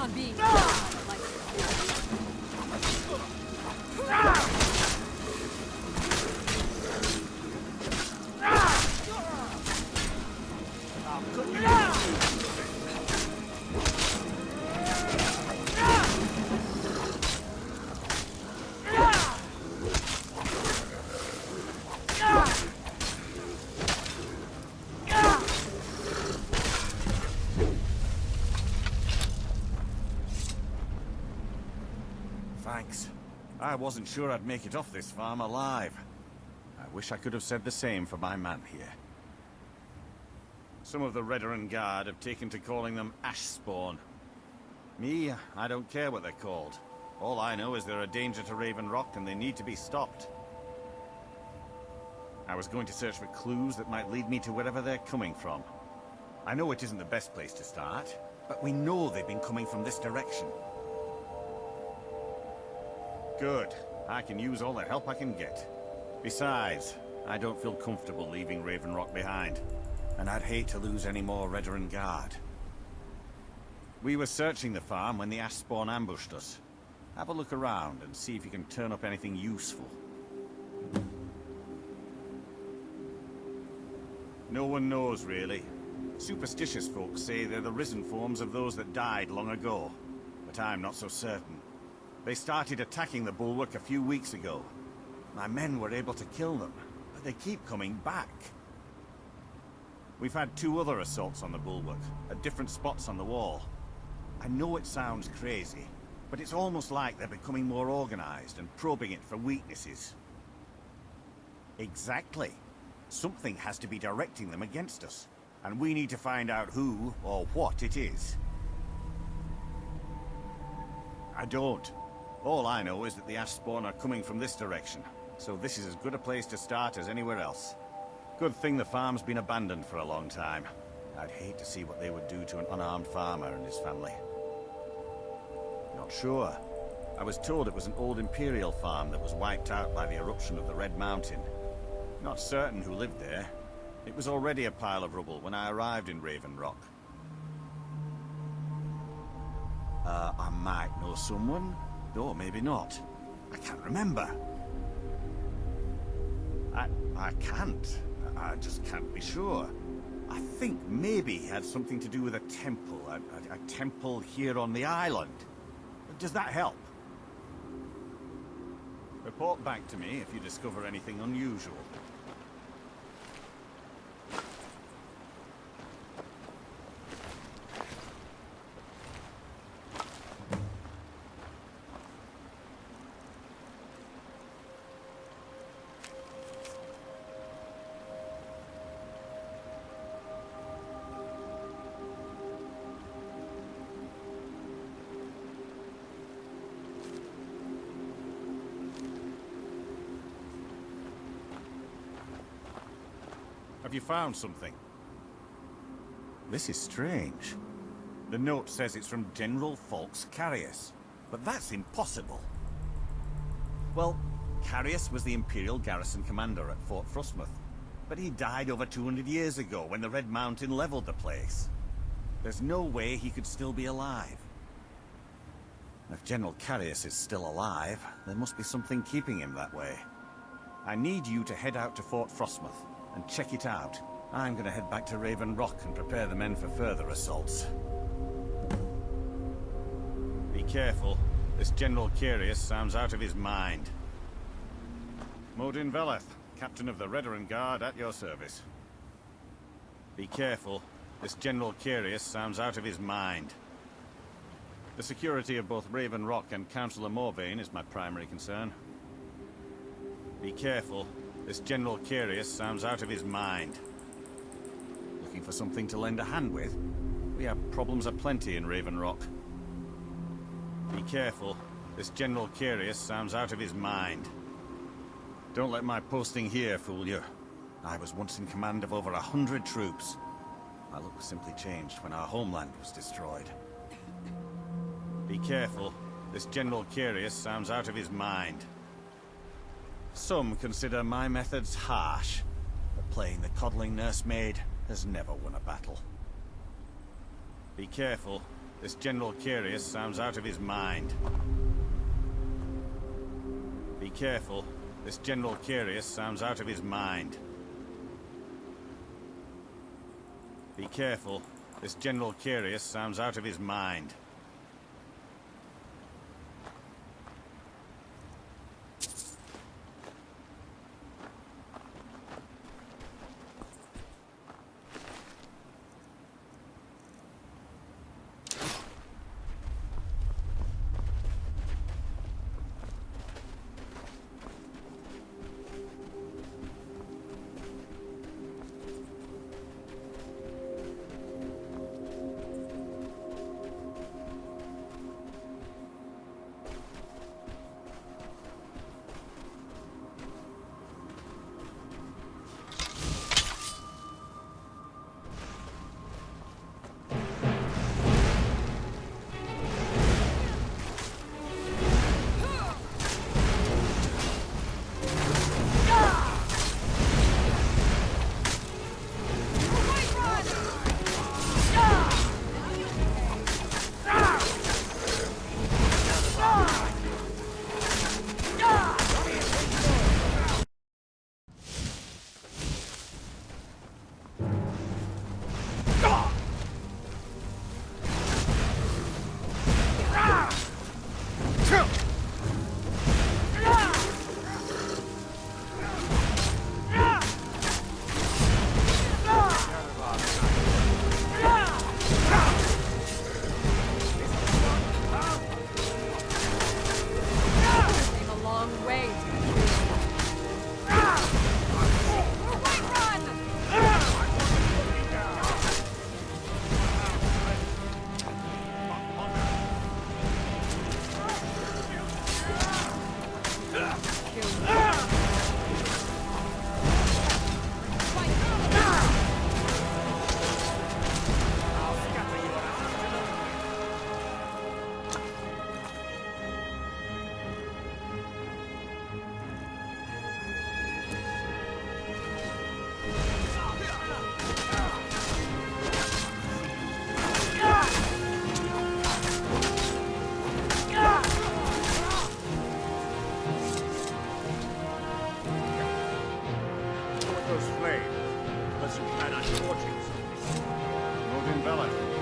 on being like Thanks. I wasn't sure I'd make it off this farm alive. I wish I could have said the same for my man here. Some of the Redoran Guard have taken to calling them Ash Spawn. Me, I don't care what they're called. All I know is they're a danger to Raven Rock and they need to be stopped. I was going to search for clues that might lead me to wherever they're coming from. I know it isn't the best place to start, but we know they've been coming from this direction. Good. I can use all the help I can get. Besides, I don't feel comfortable leaving Raven Rock behind, and I'd hate to lose any more Redoran Guard. We were searching the farm when the Ash Spawn ambushed us. Have a look around and see if you can turn up anything useful. No one knows, really. Superstitious folks say they're the risen forms of those that died long ago, but I'm not so certain. They started attacking the bulwark a few weeks ago. My men were able to kill them, but they keep coming back. We've had 2 other assaults on the bulwark, at different spots on the wall. I know it sounds crazy, but it's almost like they're becoming more organized and probing it for weaknesses. Exactly. Something has to be directing them against us, and we need to find out who or what it is. I don't. All I know is that the Ash Spawn are coming from this direction, so this is as good a place to start as anywhere else. Good thing the farm's been abandoned for a long time. I'd hate to see what they would do to an unarmed farmer and his family. Not sure. I was told it was an old Imperial farm that was wiped out by the eruption of the Red Mountain. Not certain who lived there. It was already a pile of rubble when I arrived in Raven Rock. I might know someone. Or maybe not. I can't remember. I can't. I just can't be sure. I think maybe he had something to do with a temple. A temple here on the island. Does that help? Report back to me if you discover anything unusual. Have you found something? This is strange. The note says it's from General Falks Carius, but that's impossible. Well, Carius was the Imperial garrison commander at Fort Frostmoth, but he died over 200 years ago when the Red Mountain leveled the place. There's no way he could still be alive. If General Carius is still alive, there must be something keeping him that way. I need you to head out to Fort Frostmoth and check it out. I'm gonna head back to Raven Rock and prepare the men for further assaults. Be careful. This General Carius sounds out of his mind. Modin Veleth, Captain of the Redoran Guard, at your service. Be careful. This General Carius sounds out of his mind. The security of both Raven Rock and Councillor Morvain is my primary concern. Be careful. This General Carius sounds out of his mind. Looking for something to lend a hand with? We have problems aplenty in Raven Rock. Be careful. This General Carius sounds out of his mind. Don't let my posting here fool you. I was once in command of over 100 troops. My look simply changed when our homeland was destroyed. Be careful. This General Carius sounds out of his mind. Some consider my methods harsh, but playing the coddling nursemaid has never won a battle. Be careful. This General Curious sounds out of his mind. Be careful. This General Curious sounds out of his mind. Be careful. This General Curious sounds out of his mind.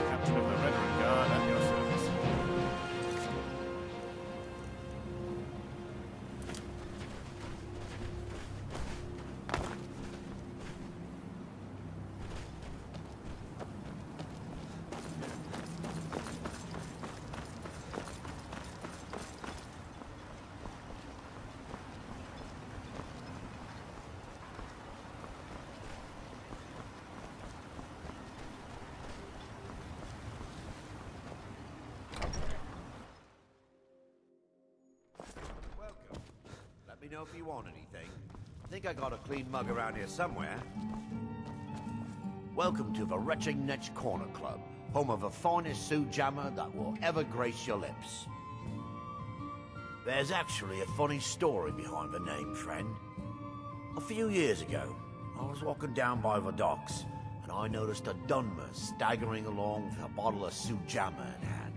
Captain of the Veteran Guard at your service. Let me know if you want anything. I think I got a clean mug around here somewhere. Welcome to the Retching Netch Corner Club, home of the finest Sioux jammer that will ever grace your lips. There's actually a funny story behind the name, friend. A few years ago, I was walking down by the docks, and I noticed a Dunmer staggering along with a bottle of Sioux jammer in hand.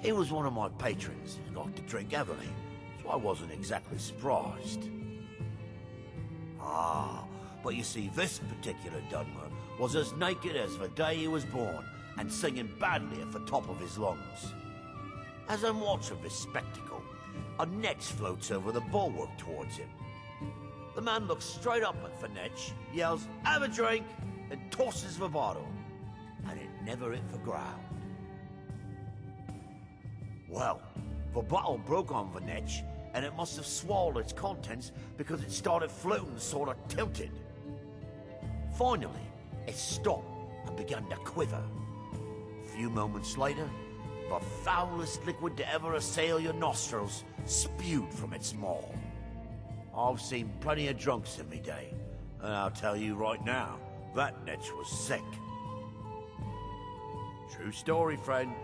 He was one of my patrons and liked to drink heavily, so I wasn't exactly surprised. But you see, this particular Dunmer was as naked as the day he was born and singing badly at the top of his lungs. As I'm watching this spectacle, a Netch floats over the bulwark towards him. The man looks straight up at the Netch, yells, "Have a drink," and tosses the bottle. And it never hit the ground. Well, the bottle broke on the Netch, and it must have swallowed its contents because it started floating sort of tilted. Finally, it stopped and began to quiver. A few moments later, the foulest liquid to ever assail your nostrils spewed from its maw. I've seen plenty of drunks in me day, and I'll tell you right now, that Netch was sick. True story, friend.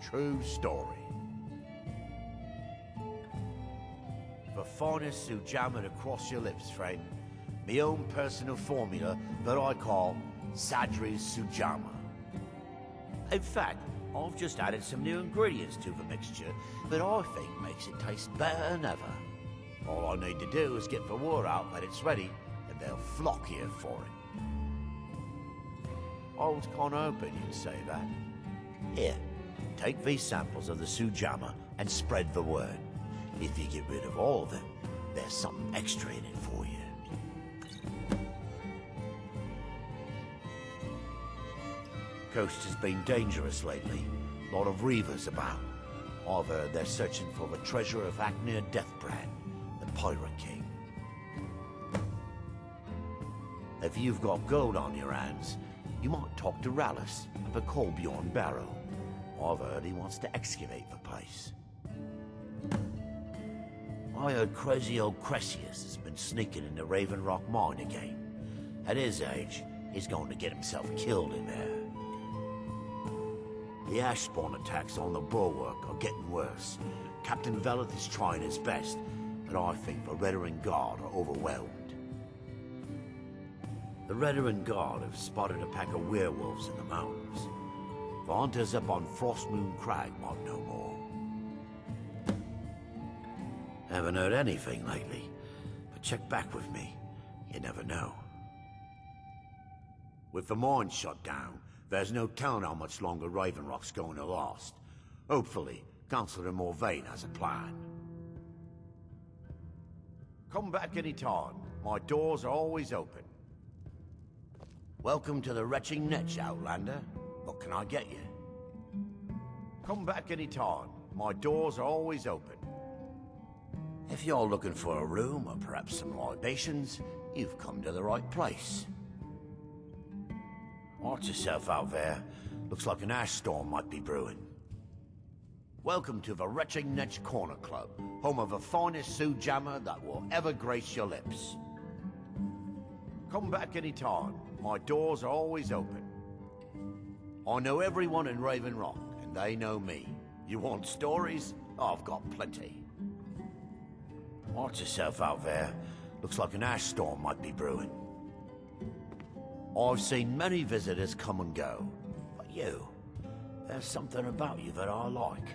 True story. The finest Sioux jammer to cross your lips, friend. My own personal formula that I call Sadri's Sioux jammer. In fact, I've just added some new ingredients to the mixture that I think makes it taste better than ever. All I need to do is get the word out that it's ready, and they'll flock here for it. I was kind of hoping you'd say that. Here, take these samples of the sujama and spread the word. If you get rid of all of them, there's something extra in it for you. Coast has been dangerous lately. A lot of reavers about. I've heard they're searching for the treasure of Acnir Deathbrand, the Pirate King. If you've got gold on your hands, you might talk to Rallis at the Colbjorn Barrow. I've heard he wants to excavate the place. I heard crazy old Cressius has been sneaking in the Raven Rock mine again. At his age, he's going to get himself killed in there. The Ashspawn attacks on the bulwark are getting worse. Captain Veleth is trying his best, but I think the Redoran Guard are overwhelmed. The Redoran Guard have spotted a pack of werewolves in the mountains. The hunters up on Frostmoon Crag might know more. Haven't heard anything lately, but check back with me. You never know. With the mine shut down, there's no telling how much longer Raven Rock's going to last. Hopefully, Councillor Morvain has a plan. Come back any time. My doors are always open. Welcome to the Retching Netch, Outlander. What can I get you? Come back any time. My doors are always open. If you're looking for a room or perhaps some libations, you've come to the right place. Watch yourself out there. Looks like an ash storm might be brewing. Welcome to the Retching Netch Corner Club, home of the finest sujama that will ever grace your lips. Come back any time. My doors are always open. I know everyone in Raven Rock, and they know me. You want stories? I've got plenty. Watch yourself out there. Looks like an ash storm might be brewing. I've seen many visitors come and go, but you, there's something about you that I like.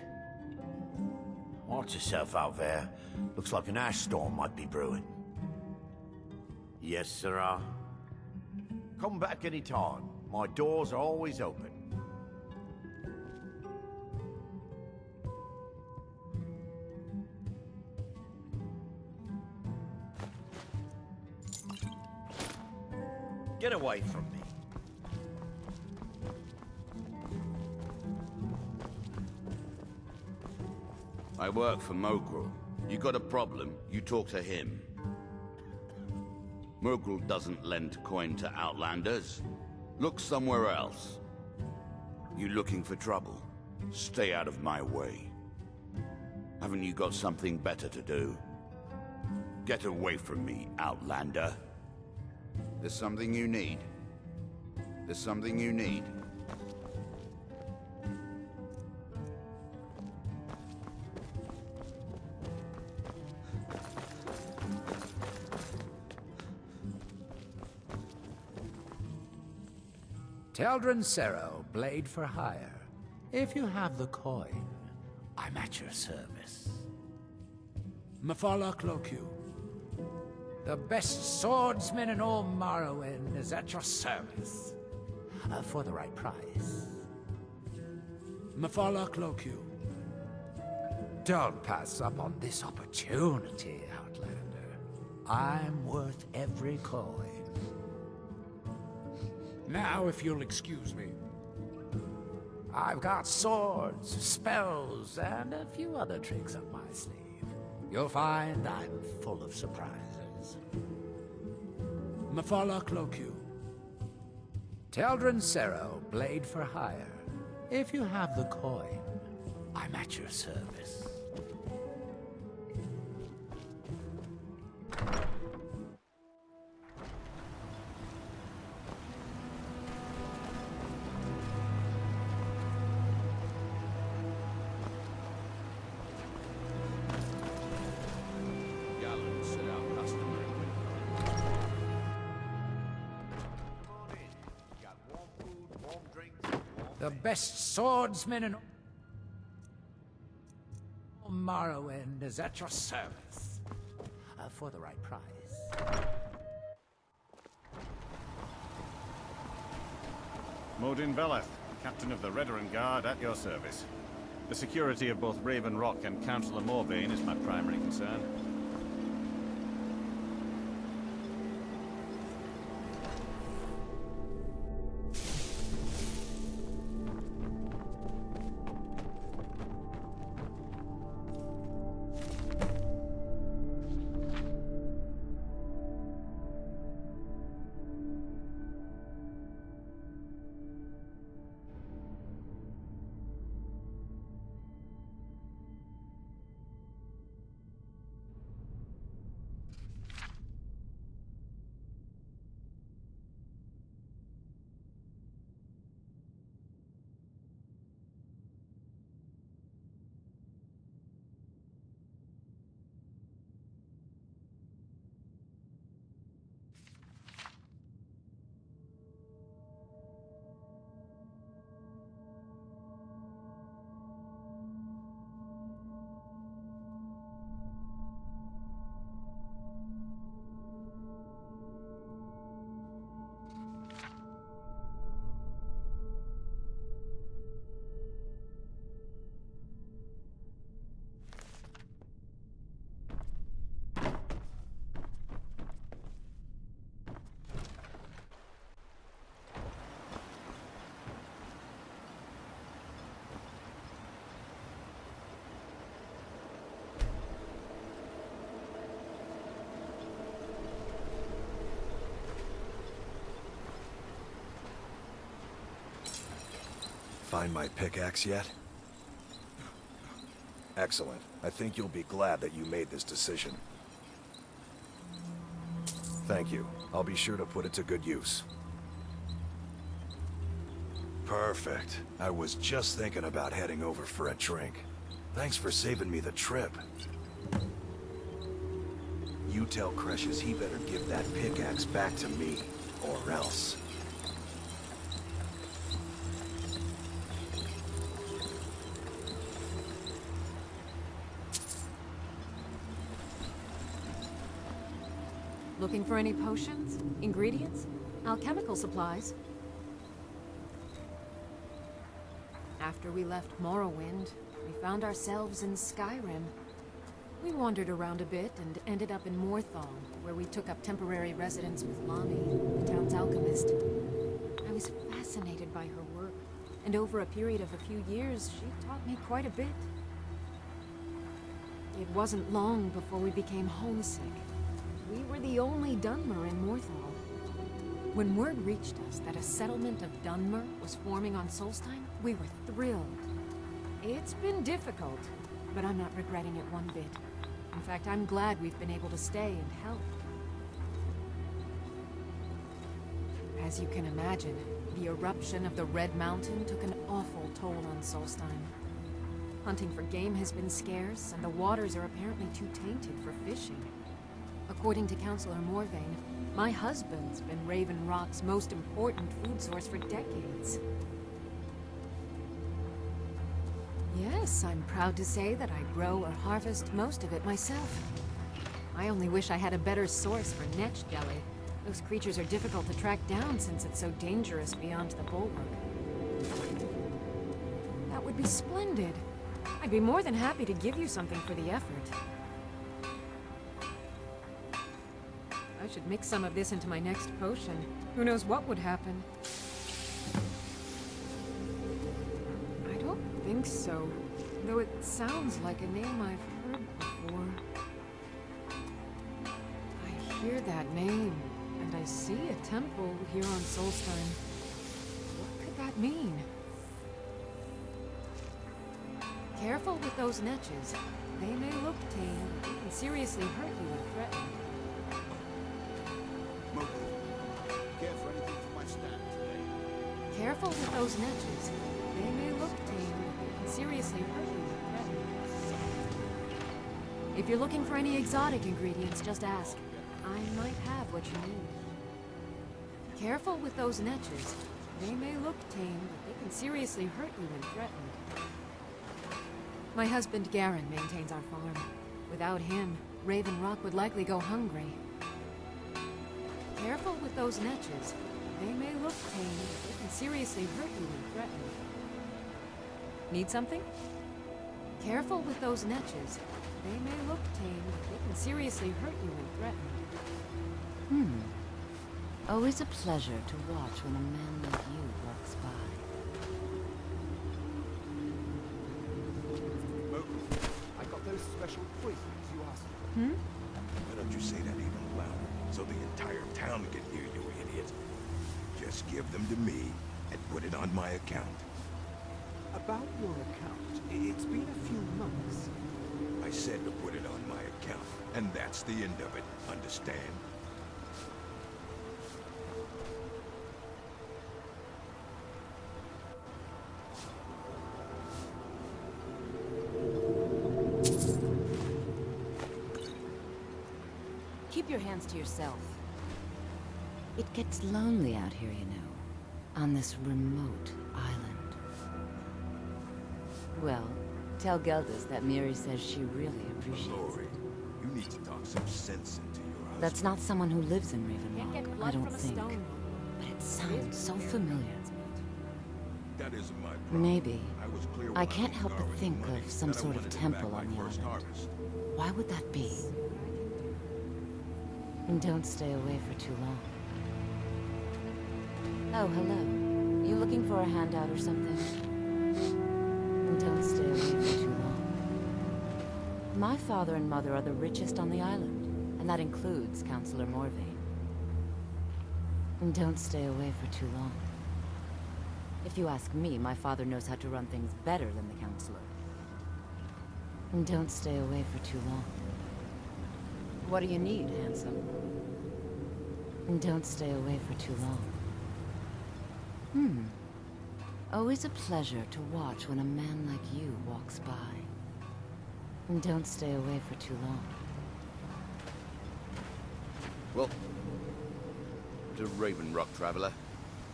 Watch yourself out there. Looks like an ash storm might be brewing. Yes, sirrah. Come back any time. My doors are always open. Get away from me. I work for Mogrul. You got a problem, you talk to him. Mogrul doesn't lend coin to outlanders. Look somewhere else. You looking for trouble? Stay out of my way. Haven't you got something better to do? Get away from me, outlander. There's something you need. There's something you need. Teldrin Sero, blade for hire. If you have the coin, I'm at your service. Mafala Clocu. The best swordsman in all Morrowind is at your service. For the right price. Mafala Clocu. Don't pass up on this opportunity, Outlander. I'm worth every coin. Now, if you'll excuse me. I've got swords, spells, and a few other tricks up my sleeve. You'll find I'm full of surprises. Mafala Clocu. Teldrin Sero, blade for hire. If you have the coin, I'm at your service. Come on in. You got warm food, warm drinks, warm The best swordsman in Morrowind is at your service. For the right price. Modin Veleth, Captain of the Redoran Guard, at your service. The security of both Raven Rock and Councillor Morvain is my primary concern. Find my pickaxe yet? Excellent. I think you'll be glad that you made this decision. Thank you. I'll be sure to put it to good use. Perfect. I was just thinking about heading over for a drink. Thanks for saving me the trip. You tell Cresius he better give that pickaxe back to me, or else. Looking for any potions? Ingredients? Alchemical supplies? After we left Morrowind, we found ourselves in Skyrim. We wandered around a bit and ended up in Morthal, where we took up temporary residence with Lani, the town's alchemist. I was fascinated by her work, and over a period of a few years, she taught me quite a bit. It wasn't long before we became homesick. We were the only Dunmer in Morthal. When word reached us that a settlement of Dunmer was forming on Solstheim, we were thrilled. It's been difficult, but I'm not regretting it one bit. In fact, I'm glad we've been able to stay and help. As you can imagine, the eruption of the Red Mountain took an awful toll on Solstheim. Hunting for game has been scarce, and the waters are apparently too tainted for fishing. According to Councillor Morvain, my husband's been Raven Rock's most important food source for decades. Yes, I'm proud to say that I grow or harvest most of it myself. I only wish I had a better source for netch jelly. Those creatures are difficult to track down since it's so dangerous beyond the bulwark. That would be splendid. I'd be more than happy to give you something for the effort. I should mix some of this into my next potion. Who knows what would happen? I don't think so, though it sounds like a name I've heard before. I hear that name, and I see a temple here on Solstheim. What could that mean? Careful with those netches. They may look tame, but they can seriously hurt you when threatened. Care for anything for my stand today? Careful with those netches. They may look tame, but they can seriously hurt you when threatened. If you're looking for any exotic ingredients, just ask. I might have what you need. Careful with those netches. They may look tame, but they can seriously hurt you when threatened. My husband Garen maintains our farm. Without him, Raven Rock would likely go hungry. Careful with those netches. They may look tame, but they can seriously hurt you when threatened. Need something? Careful with those netches. They may look tame, but they can seriously hurt you when threatened. Always a pleasure to watch when a man like you walks by. I got those special poisons you asked for. Why don't you say that even louder, so the entire town can hear you, idiot? Just give them to me and put it on my account. About your account, it's been a few months. I said to put it on my account, and that's the end of it, understand? Keep your hands to yourself. It gets lonely out here, you know, on this remote island. Well, tell Geldas that Miri says she really appreciates Lori, it. you need to talk some sense into your husband. That's not someone who lives in Raven Can't get Rock, blood I don't from a think. stone. But it sounds so familiar. That isn't my problem. Maybe. I was clear I when can't was help but borrowing think money of some that I sort of wanted to temple back on my the first island. harvest. Why would that be? And don't stay away for too long. Oh, hello. You looking for a handout or something? And don't stay away for too long. My father and mother are the richest on the island, and that includes Councillor Morvain. And don't stay away for too long. If you ask me, my father knows how to run things better than the Councillor. And don't stay away for too long. What do you need, handsome? And don't stay away for too long. Always a pleasure to watch when a man like you walks by. And don't stay away for too long. Well, to Raven Rock, traveler.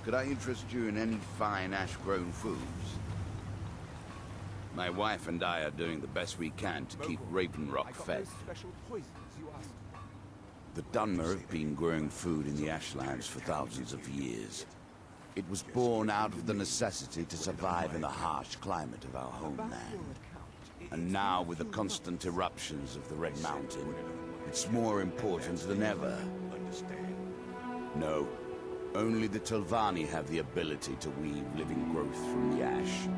Could I interest you in any fine ash-grown foods? My wife and I are doing the best we can to keep Raven I Rock got fed. those special poisons you asked for. The Dunmer have been growing food in the ashlands for thousands of years. It was born out of the necessity to survive in the harsh climate of our homeland. And now, with the constant eruptions of the Red Mountain, it's more important than ever. No, only the Telvanni have the ability to weave living growth from the ash.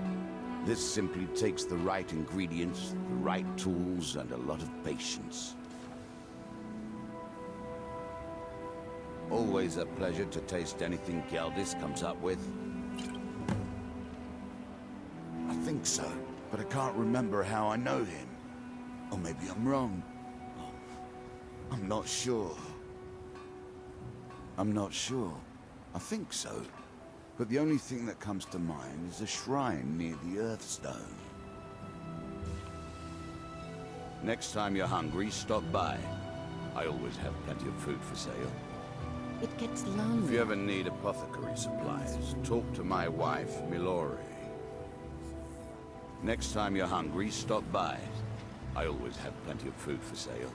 This simply takes the right ingredients, the right tools, and a lot of patience. Always a pleasure to taste anything Geldis comes up with. I think so, but I can't remember how I know him. Or maybe I'm wrong. I'm not sure. I'm not sure. I think so. But the only thing that comes to mind is a shrine near the Earthstone. Next time you're hungry, stop by. I always have plenty of food for sale. It gets lonely. If you ever need apothecary supplies, talk to my wife, Milori. Next time you're hungry, stop by. I always have plenty of food for sale.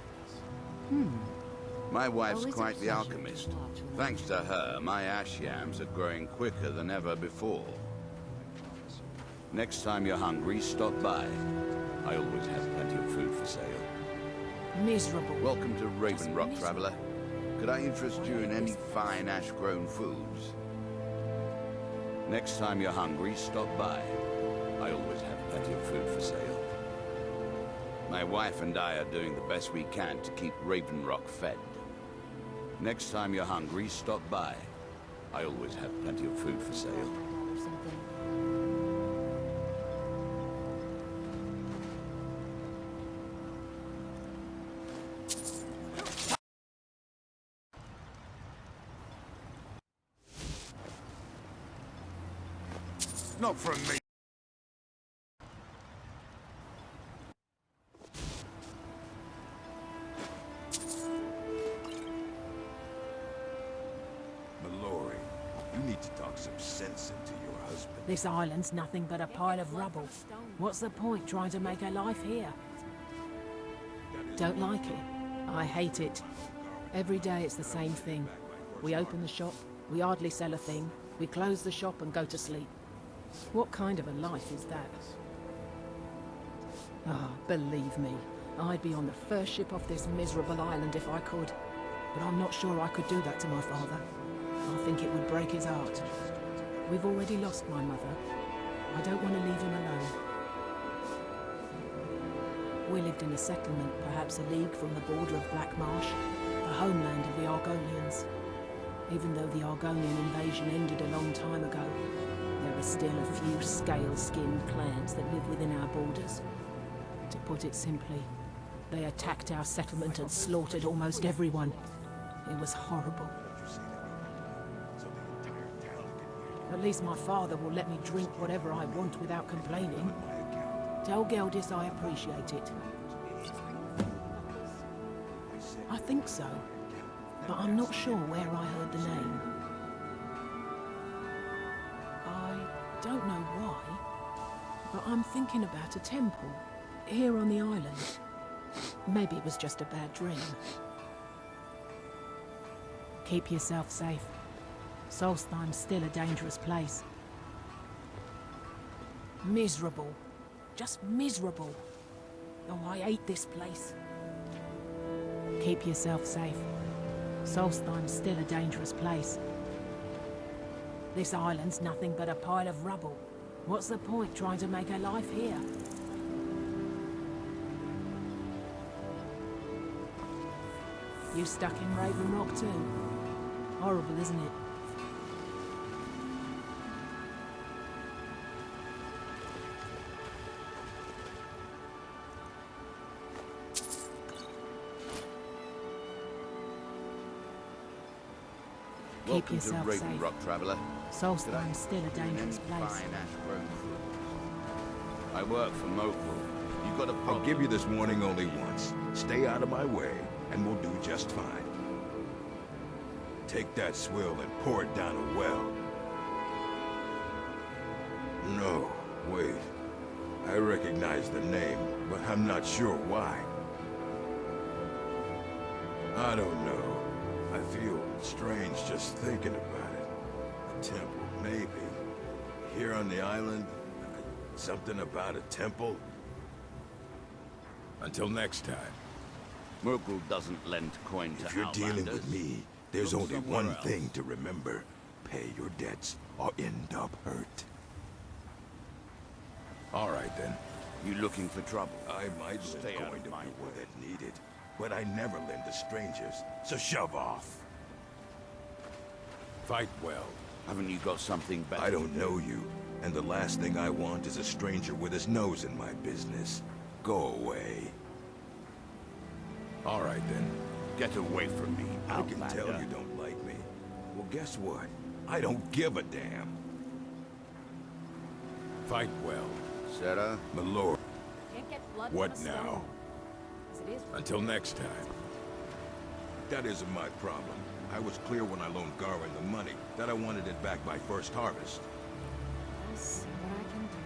My wife's Always a quite the pleasure to alchemist. watch when Thanks to her, my ash yams are growing quicker than ever before. Next time you're hungry, stop by. I always have plenty of food for sale. Miserable. Welcome to Raven Rock, traveler. Could I interest you in any fine ash-grown foods? Next time you're hungry, stop by. I always have plenty of food for sale. My wife and I are doing the best we can to keep Raven Rock fed. Next time you're hungry, stop by. I always have plenty of food for sale. Or something. Not from me. Mallory, you need to talk some sense into your husband. This island's nothing but a pile of rubble. What's the point trying to make a life here? Don't like it? I hate it. Every day it's the same thing. We open the shop, we hardly sell a thing, we close the shop and go to sleep. What kind of a life is that? Ah, believe me, I'd be on the first ship off this miserable island if I could. But I'm not sure I could do that to my father. I think it would break his heart. We've already lost my mother. I don't want to leave him alone. We lived in a settlement, perhaps a league from the border of Black Marsh, the homeland of the Argonians. Even though the Argonian invasion ended a long time ago, there are still a few scale-skinned clans that live within our borders. To put it simply, they attacked our settlement and slaughtered almost everyone. It was horrible. At least my father will let me drink whatever I want without complaining. Tell Geldis I appreciate it. I think so, but I'm not sure where I heard the name. I don't know why, but I'm thinking about a temple here on the island. Maybe it was just a bad dream. Keep yourself safe. Solstheim's still a dangerous place. Miserable. Just miserable. Oh, I hate this place. Keep yourself safe. Solstheim's still a dangerous place. This island's nothing but a pile of rubble. What's the point trying to make a life here? You stuck in Raven Rock too? Horrible, isn't it? Keep Welcome yourself to Raven safe. Rock, traveler. Solstheim's still a dangerous place. Fine ash-grown fruit. I work for Mokul. You got a problem? I'll give you this warning only once. Stay out of my way, and we'll do just fine. Take that swill and pour it down a well. No, wait. I recognize the name, but I'm not sure why. I don't know. I feel strange just thinking about it. A temple, maybe. Here on the island, something about a temple. Until next time. Mokul doesn't lend coin to If you're dealing outlanders. with me, there's Look only somewhere one else. thing to remember. Pay your debts or end up hurt. All right, then. You looking for trouble? I might Stay lend out coin of to my people way. that need it, but I never lend to strangers, so shove off. Fight well. Haven't you got something better I don't to do? know you, and the last thing I want is a stranger with his nose in my business. Go away. All right, then. Get away from me, I can outlander. tell you don't like me. Well, guess what? I don't give a damn. Fight well. Sarah? My lord. Can't get blood What from a now? stone. As it is with Until next time. That isn't my problem. I was clear when I loaned Garwin the money that I wanted it back by first harvest. I'll see what I can do.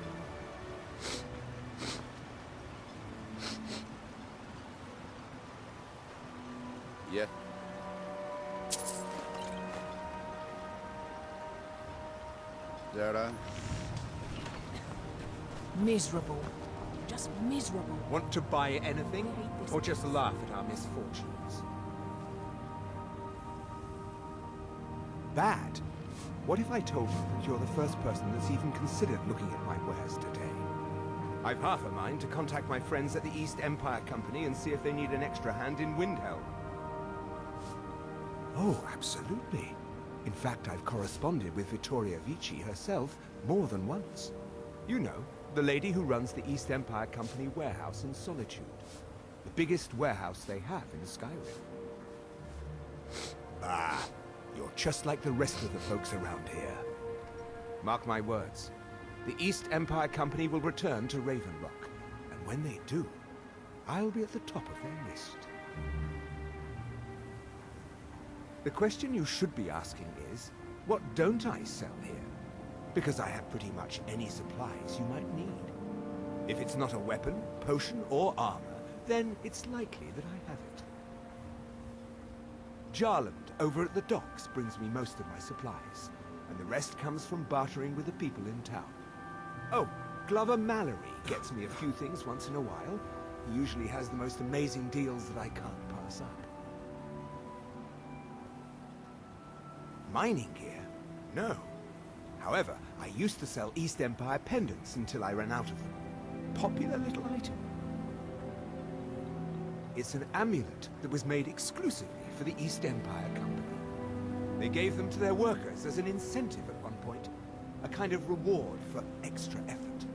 Yeah. Sarah? Miserable. Just miserable. Want to buy anything? I hate this Or just place. laugh at our misfortunes? Bad? What if I told you that you're the first person that's even considered looking at my wares today? I've half a mind to contact my friends at the East Empire Company and see if they need an extra hand in Windhelm. Oh, absolutely. In fact, I've corresponded with Vittoria Vici herself more than once. You know, the lady who runs the East Empire Company warehouse in Solitude. The biggest warehouse they have in Skyrim. Ah, you're just like the rest of the folks around here. Mark my words. The East Empire Company will return to Raven Rock. And when they do, I'll be at the top of their list. The question you should be asking is, what don't I sell here? because I have pretty much any supplies you might need. If it's not a weapon, potion, or armor, then it's likely that I have it. Jarland, over at the docks, brings me most of my supplies, and the rest comes from bartering with the people in town. Oh, Glover Mallory gets me a few things once in a while. He usually has the most amazing deals that I can't pass up. Mining gear? No. However, I used to sell East Empire pendants until I ran out of them. Popular little item. It's an amulet that was made exclusively for the East Empire Company. They gave them to their workers as an incentive at one point, a kind of reward for extra effort.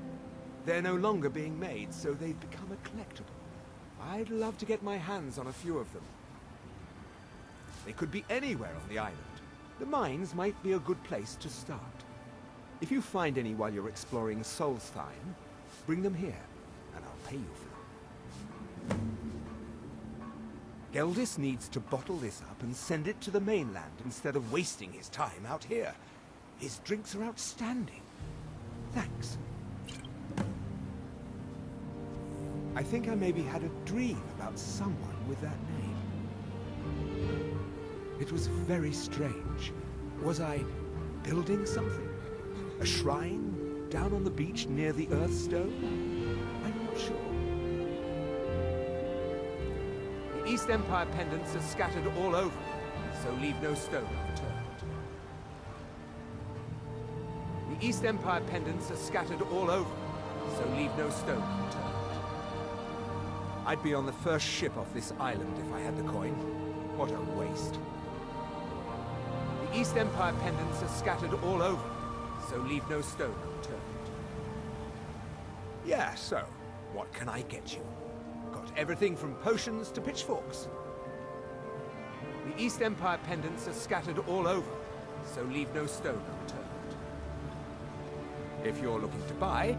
They're no longer being made, so they've become a collectible. I'd love to get my hands on a few of them. They could be anywhere on the island. The mines might be a good place to start. If you find any while you're exploring Solstheim, bring them here, and I'll pay you for them. Geldis needs to bottle this up and send it to the mainland instead of wasting his time out here. His drinks are outstanding. Thanks. I think I maybe had a dream about someone with that name. It was very strange. Was I building something? A shrine down on the beach near the Earthstone? I'm not sure. The East Empire pendants are scattered all over, so leave no stone unturned. The East Empire pendants are scattered all over, so leave no stone unturned. I'd be on the first ship off this island if I had the coin. What a waste. The East Empire pendants are scattered all over, so leave no stone unturned. Yeah, so, what can I get you? Got everything from potions to pitchforks. The East Empire pendants are scattered all over, so leave no stone unturned. If you're looking to buy,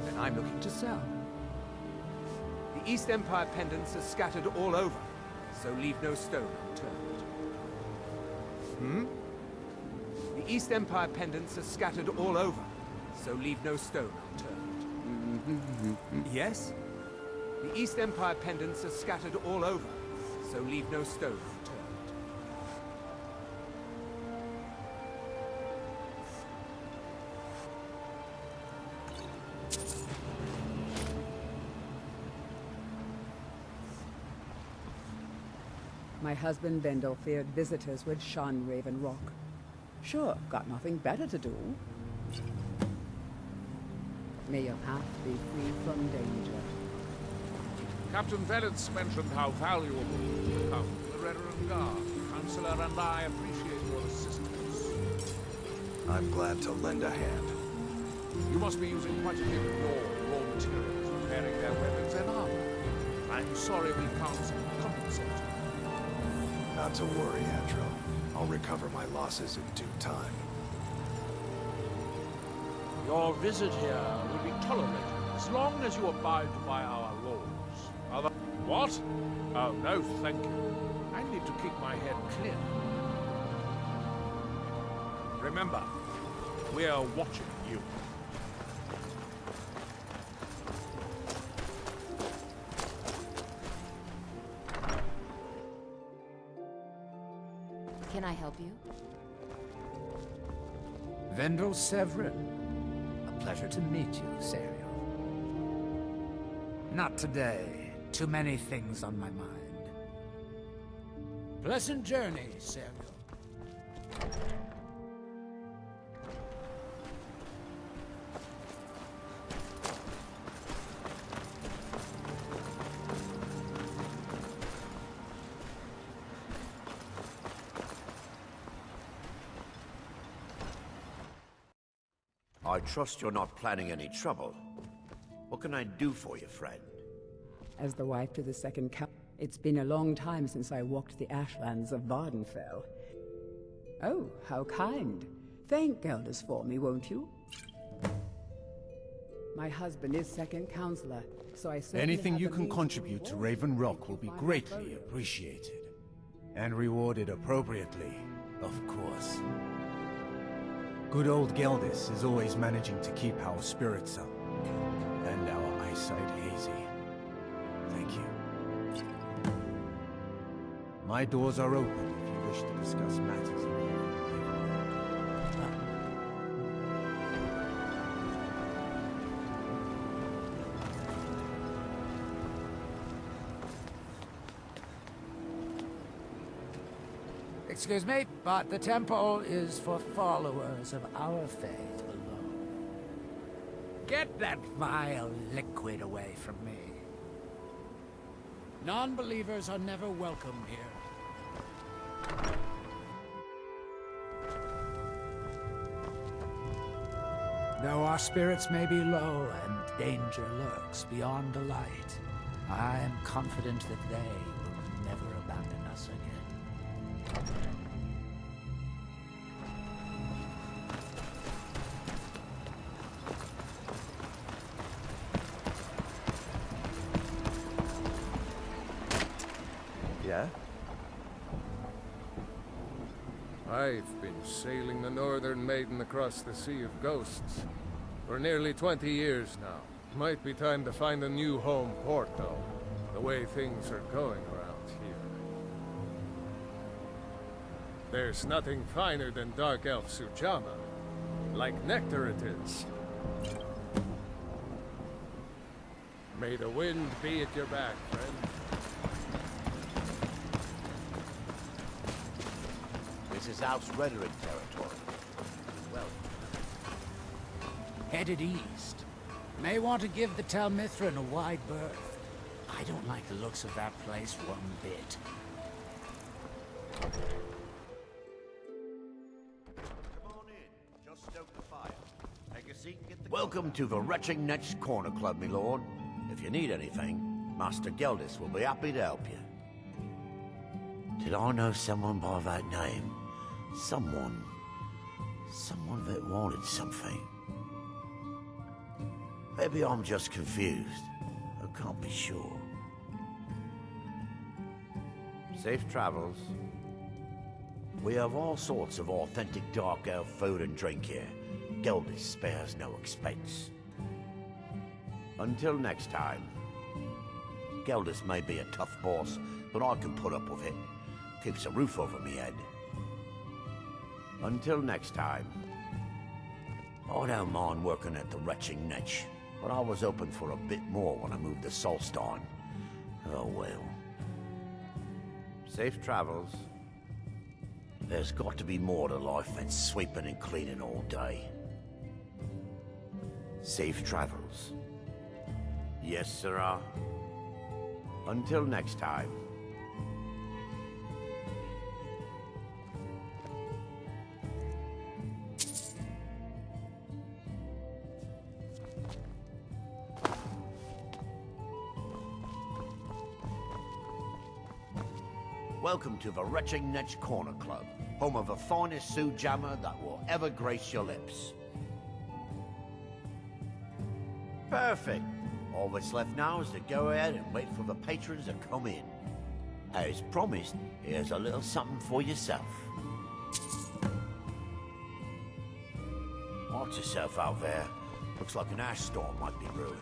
then I'm looking to sell. The East Empire pendants are scattered all over, so leave no stone unturned. The East Empire pendants are scattered all over, so leave no stone unturned. Yes? The East Empire pendants are scattered all over, so leave no stone unturned. My husband Vendel feared visitors would shun Raven Rock. Sure, got nothing better to do. May your path be free from danger. Captain Velitz mentioned how valuable you become to the Reverend Guard. Counselor and I appreciate your assistance. I'm glad to lend a hand. You must be using quite a bit of your raw materials repairing their weapons and armor. I'm sorry we can't compensate you. Not to worry, Atro. I'll recover my losses in due time. Your visit here will be tolerated as long as you abide by our laws. What? Oh, no, thank you. I need to keep my head clear. Remember, we're watching you. Can I help you? Vendel Severin. A pleasure to meet you, Serial. Not today. Too many things on my mind. Pleasant journey, Serial. I trust you're not planning any trouble. What can I do for you, friend? As the wife to the second Count, it's been a long time since I walked the ashlands of Vardenfell. Oh, how kind. Thank Geldis for me, won't you? My husband is second counselor, so I certainly Anything have you the can means to contribute to reward Raven you Rock if will you be find my greatly burial. appreciated. And rewarded appropriately, of course. Good old Geldis is always managing to keep our spirits up. And our eyesight hazy. Thank you. My doors are open if you wish to discuss matters of your Excuse me, but the temple is for followers of our faith alone. Get that vile liquid away from me. Non-believers are never welcome here. Though our spirits may be low and danger lurks beyond the light, I am confident that they will never abandon us again. Yeah? I've been sailing the Northern Maiden across the Sea of Ghosts for nearly 20 years now. Might be time to find a new home port, though, the way things are going around here. There's nothing finer than Dark Elf Sujamma. Like nectar it is. May the wind be at your back, friend. This is House Rhetoric territory. Well, Headed east. May want to give the Talmithran a wide berth. I don't like the looks of that place one bit. come on in. Just stoke the fire. Take a seat and get the... Welcome to the Retching Netch Corner Club, my lord. If you need anything, Master Geldis will be happy to help you. Did I know someone by that name? Someone that wanted something. Maybe I'm just confused. I can't be sure. Safe travels. We have all sorts of authentic dark elf food and drink here. Geldis spares no expense. Until next time. Geldis may be a tough boss, but I can put up with it. Keeps a roof over me head. Until next time. I don't mind working at the Retching Netch, but I was hoping for a bit more when I moved to Solstein. Oh well. Safe travels. There's got to be more to life than sweeping and cleaning all day. Safe travels. Yes, sirrah. Until next time. Welcome to the Retching Netch Corner Club, home of the finest Sujamma that will ever grace your lips. Perfect. All that's left now is to go ahead and wait for the patrons to come in. As promised, here's a little something for yourself. Watch yourself out there. Looks like an ash storm might be brewing.